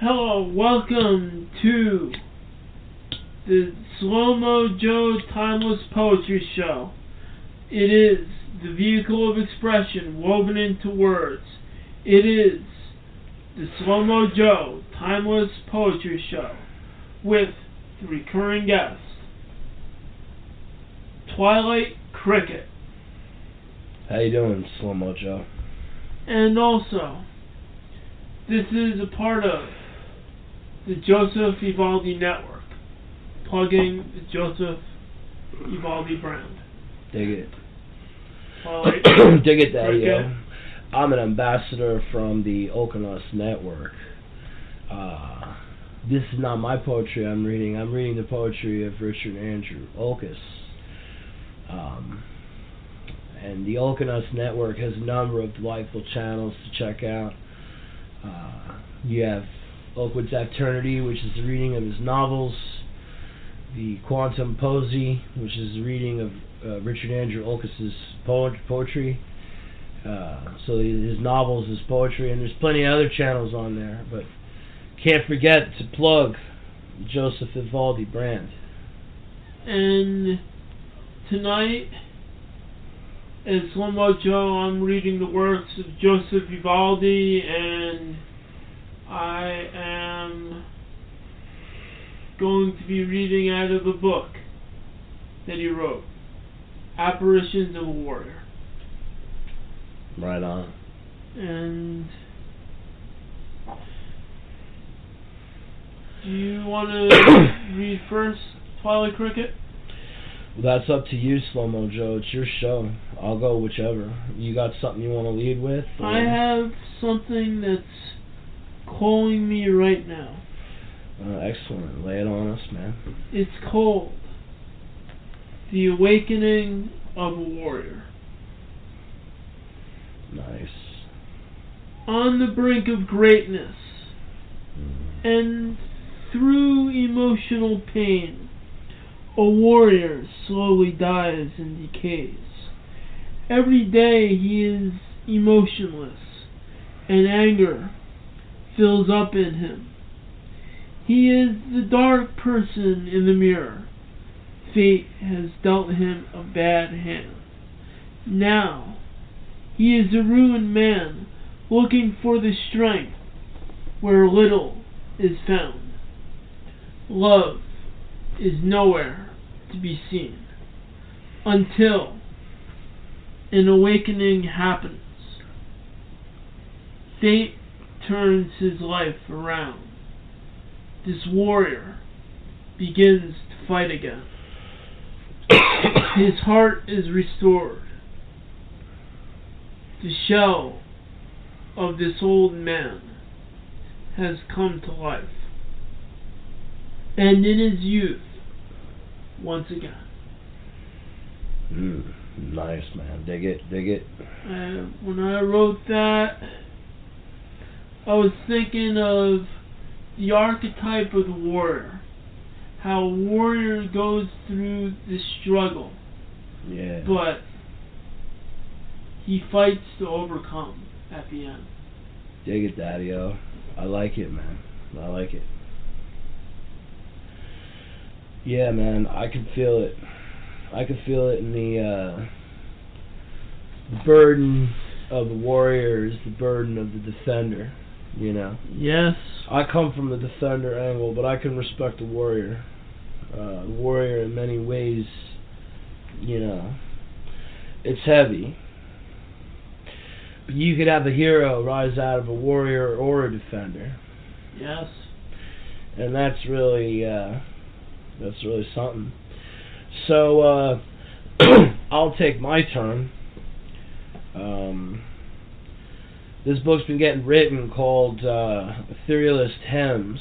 Hello, welcome to the Slo Mo Joe Timeless Poetry Show. It is the vehicle of expression woven into words. It is the Slo Mo Joe Timeless Poetry Show with the recurring guest, Twilight Cricket. How you doing, Slo Mo Joe? And also, this is a part of the Joseph Vivaldi Network, plugging the Joseph Vivaldi brand. Dig it. Twilight Dig it, Daddy. Cricket. I'm an ambassador from the Olkusz Network. This is not my poetry I'm reading. I'm reading the poetry of Richard Andrew Olkusz. And the Olkusz Network has a number of delightful channels to check out. You have Oakwood's Eternity, which is the reading of his novels. The Quantum Posy, which is the reading of Richard Andrew Olkusz's poetry. So his novels, his poetry, and there's plenty of other channels on there. But can't forget to plug the Joseph Vivaldi brand. And tonight, as Slo Mo Joe, I'm reading the works of Joseph Vivaldi, and I am going to be reading out of a book that he wrote, Apparitions of a Warrior. Right on. And do you want to read first, Twilight Cricket? Well, that's up to you, Slo Mo Joe. It's your show. I'll go whichever. You got something you want to lead with? Or? I have something that's calling me right now. Excellent. Lay it on us, man. It's called The Awakening of a Warrior. Nice. On the brink of greatness, and through emotional pain, a warrior slowly dies and decays. Every day he is emotionless, and anger fills up in him. He is the dark person in the mirror. Fate has dealt him a bad hand. Now, he is a ruined man, looking for the strength where little is found. Love is nowhere to be seen until an awakening happens. Fate turns his life around. This warrior begins to fight again. His heart is restored. The shell of this old man has come to life, and in his youth, once again. Nice, man. Dig it, dig it. When I wrote that, I was thinking of the archetype of the warrior. How a warrior goes through the struggle, Yeah. but he fights to overcome at the end. Dig it, Daddy-o. I like it, man. I like it. Yeah, man, I can feel it. I can feel it in the burden of the warrior is the burden of the defender, you know? Yes. I come from the defender angle, but I can respect the warrior. The warrior in many ways, you know, it's heavy. But you could have a hero rise out of a warrior or a defender. Yes. And that's really something. So, I'll take my turn. This book's been getting written called Etherealist Hymns,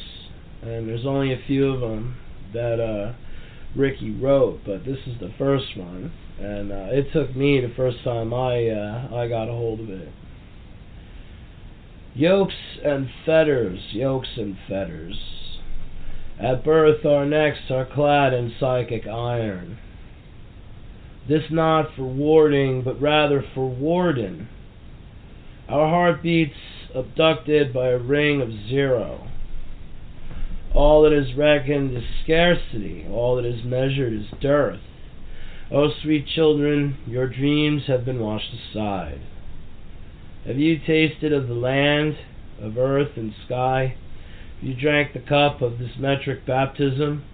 and there's only a few of them that Ricky wrote, but this is the first one, and it took me the first time I got a hold of it. Yokes and fetters, at birth our necks are clad in psychic iron. This not for warding, but rather for warden. Our heartbeats abducted by a ring of zero. All that is reckoned is scarcity, all that is measured is dearth. O sweet children, your dreams have been washed aside. Have you tasted of the land, of earth and sky? Have you drank the cup of this metric baptism?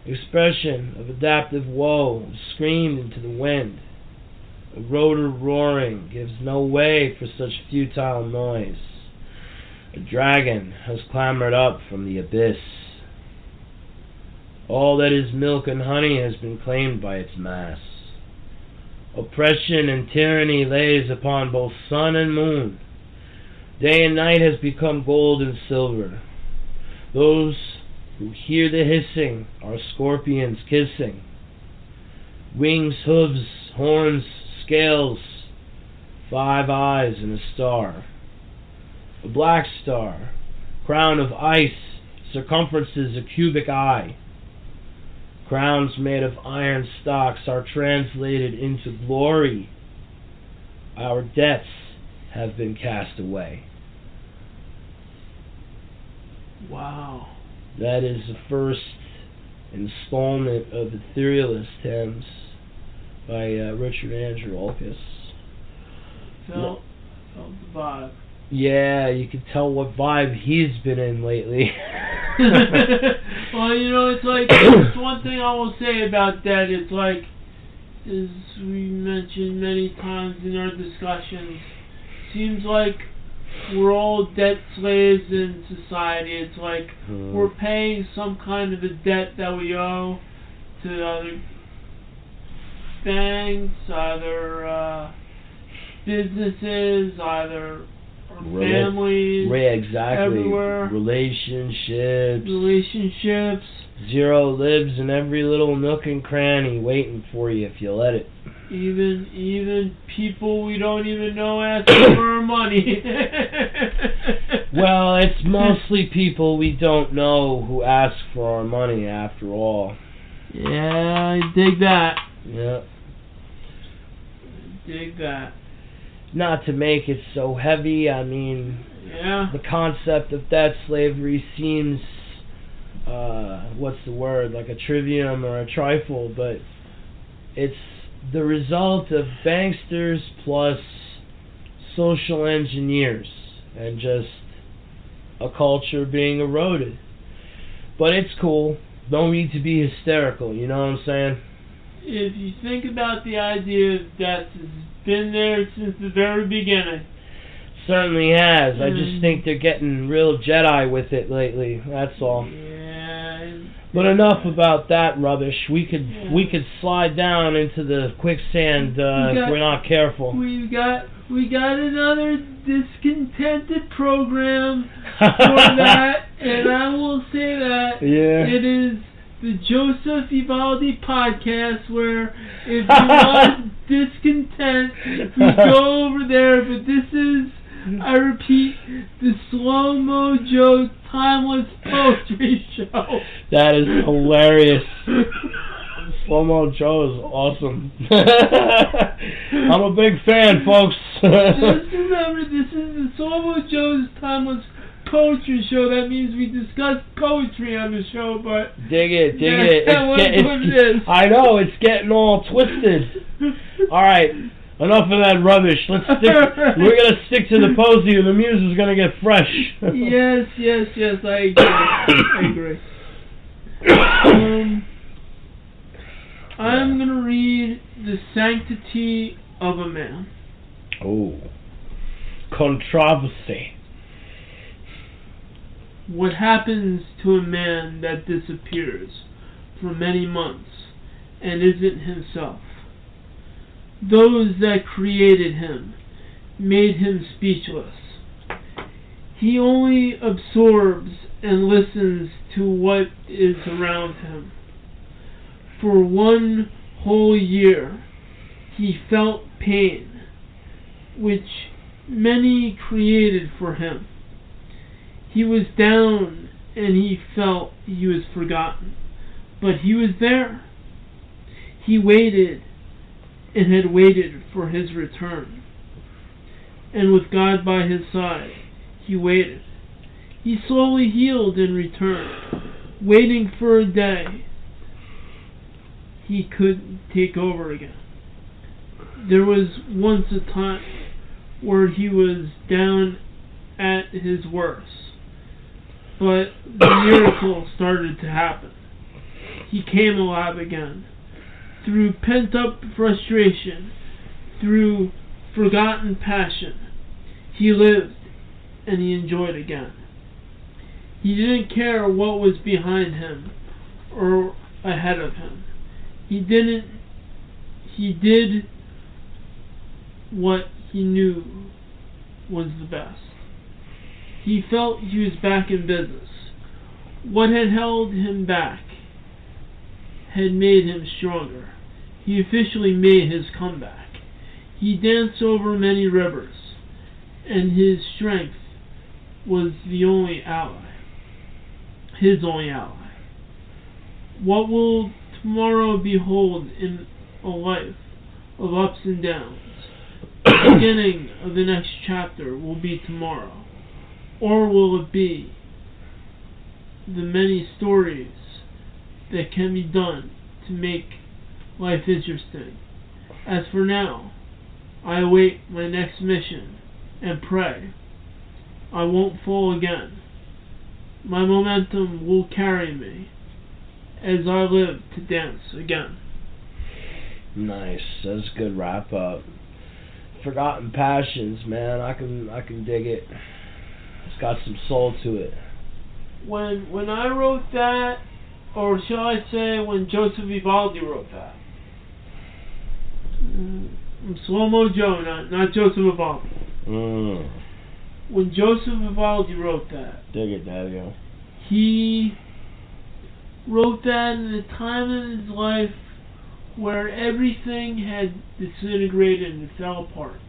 Expression of adaptive woe screamed into the wind. A rotor roaring gives no way for such futile noise. A dragon has clambered up from the abyss. All that is milk and honey has been claimed by its mass. Oppression and tyranny lays upon both sun and moon. Day and night has become gold and silver. Those who hear the hissing are scorpions kissing. Wings, hooves, horns, scales, 5 eyes and a star. A black star, crown of ice, circumferences a cubic eye. Crowns made of iron stocks are translated into glory. Our debts have been cast away. Wow. That is the first installment of Etherealist Hymns by Richard Andrew Olkusz. Felt the vibe. Yeah, you can tell what vibe he's been in lately. Well, you know, it's like, there's one thing I will say about that, it's like, as we mentioned many times in our discussions, seems like we're all debt slaves in society. It's like we're paying some kind of a debt that we owe to other banks, either businesses, either our families, exactly. everywhere. Relationships. Zero lives in every little nook and cranny waiting for you if you let it. Even people we don't even know asking for our money. Well, it's mostly people we don't know who ask for our money after all. Yeah, I dig that. Yeah. Dig that. Not to make it so heavy, I mean, yeah. The concept of debt slavery seems, what's the word, like a trivium or a trifle, but it's the result of banksters plus social engineers and just a culture being eroded. But it's cool. Don't need to be hysterical, you know what I'm saying? If you think about the idea of death, it's been there since the very beginning. Certainly has. I just think they're getting real Jedi with it lately. That's all. Yeah. But enough about that rubbish. We could slide down into the quicksand if we're not careful. We got another discontented program for that, and I will say that it is the Joseph Evaldi podcast, where if you want discontent, we go over there. But this is, I repeat, the Slo Mo Joe Timeless Poetry Show. That is hilarious. Slo Mo Joe is awesome. I'm a big fan, folks. Just remember, this is the Slo Mo Joe's Timeless Poetry Show. That means we discuss poetry on the show, but dig it. I know, it's getting all twisted. All right, enough of that rubbish. We're gonna stick to the poesy, and the muse is gonna get fresh. Yes, I agree. I'm gonna read The Sanctity of a Man. Oh, controversy. What happens to a man that disappears for many months and isn't himself? Those that created him made him speechless. He only absorbs and listens to what is around him. For 1 whole year he felt pain, which many created for him. He was down and he felt he was forgotten, but he was there. He waited and had waited for his return. And with God by his side, he waited. He slowly healed in return, waiting for a day he could take over again. There was once a time where he was down at his worst, but the miracle started to happen. He came alive again. Through pent-up frustration, through forgotten passion, he lived and he enjoyed again. He didn't care what was behind him or ahead of him. He did what he knew was the best. He felt he was back in business. What had held him back had made him stronger. He officially made his comeback. He danced over many rivers, and his strength was the only ally. His only ally. What will tomorrow behold in a life of ups and downs? The beginning of the next chapter will be tomorrow. Or will it be the many stories that can be done to make life interesting? As for now, I await my next mission and pray I won't fall again. My momentum will carry me as I live to dance again. Nice. That's a good wrap up. Forgotten passions, man. I can dig it. It's got some soul to it. When I wrote that, or shall I say when Joseph Vivaldi wrote that? Slo Mo Joe, not Joseph Vivaldi. When Joseph Vivaldi wrote that, dig it, Daddy. He wrote that in a time in his life where everything had disintegrated and fell apart.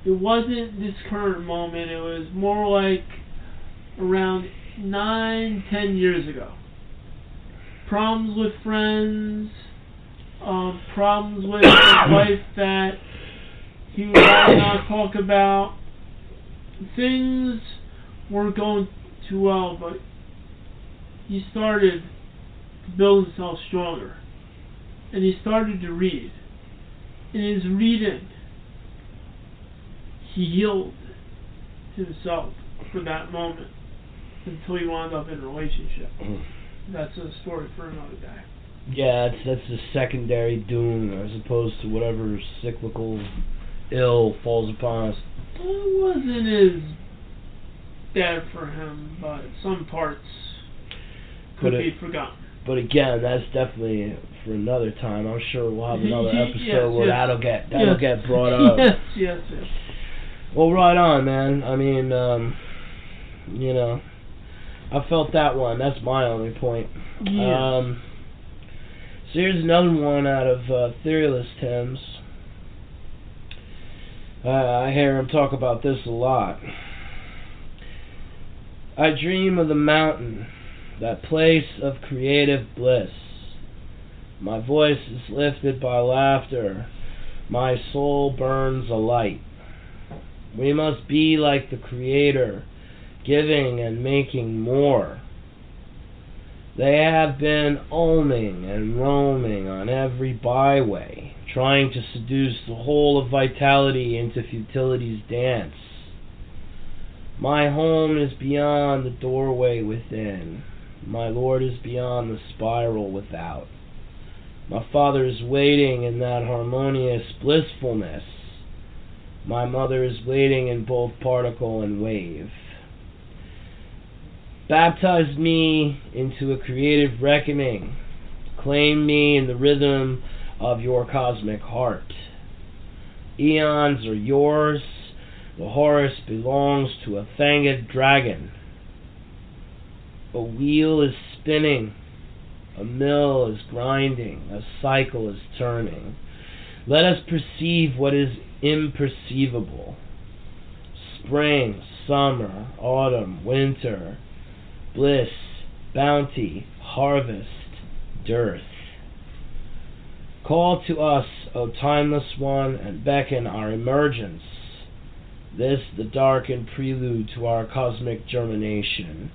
It wasn't this current moment. It was more like around 9-10 years ago. Problems with friends, problems with his wife that he would rather not talk about. Things weren't going too well, but he started to build himself stronger. And he started to read. In his reading, he healed himself for that moment until he wound up in a relationship. That's a story for another day. Yeah, that's the secondary doom as opposed to whatever cyclical ill falls upon us. It wasn't as bad for him, but some parts could be forgotten. But again, that's definitely for another time. I'm sure we'll have another episode where that'll get brought up. Yes. Well, right on, man. I mean, I felt that one. That's my only point. Yeah. So here's another one out of Etherealist Hymns. I hear him talk about this a lot. I dream of the mountain, that place of creative bliss. My voice is lifted by laughter. My soul burns alight. We must be like the Creator, giving and making more. They have been oming and roaming on every byway, trying to seduce the whole of vitality into futility's dance. My home is beyond the doorway within. My Lord is beyond the spiral without. My Father is waiting in that harmonious blissfulness. My Mother is waiting in both particle and wave. Baptize me into a creative reckoning. Claim me in the rhythm of your cosmic heart. Eons are yours. The Horus belongs to a fanged dragon. A wheel is spinning. A mill is grinding. A cycle is turning. Let us perceive what is imperceivable. Spring, summer, autumn, winter, bliss, bounty, harvest, dearth. Call to us, O timeless one, and beckon our emergence. This, the darkened prelude to our cosmic germination,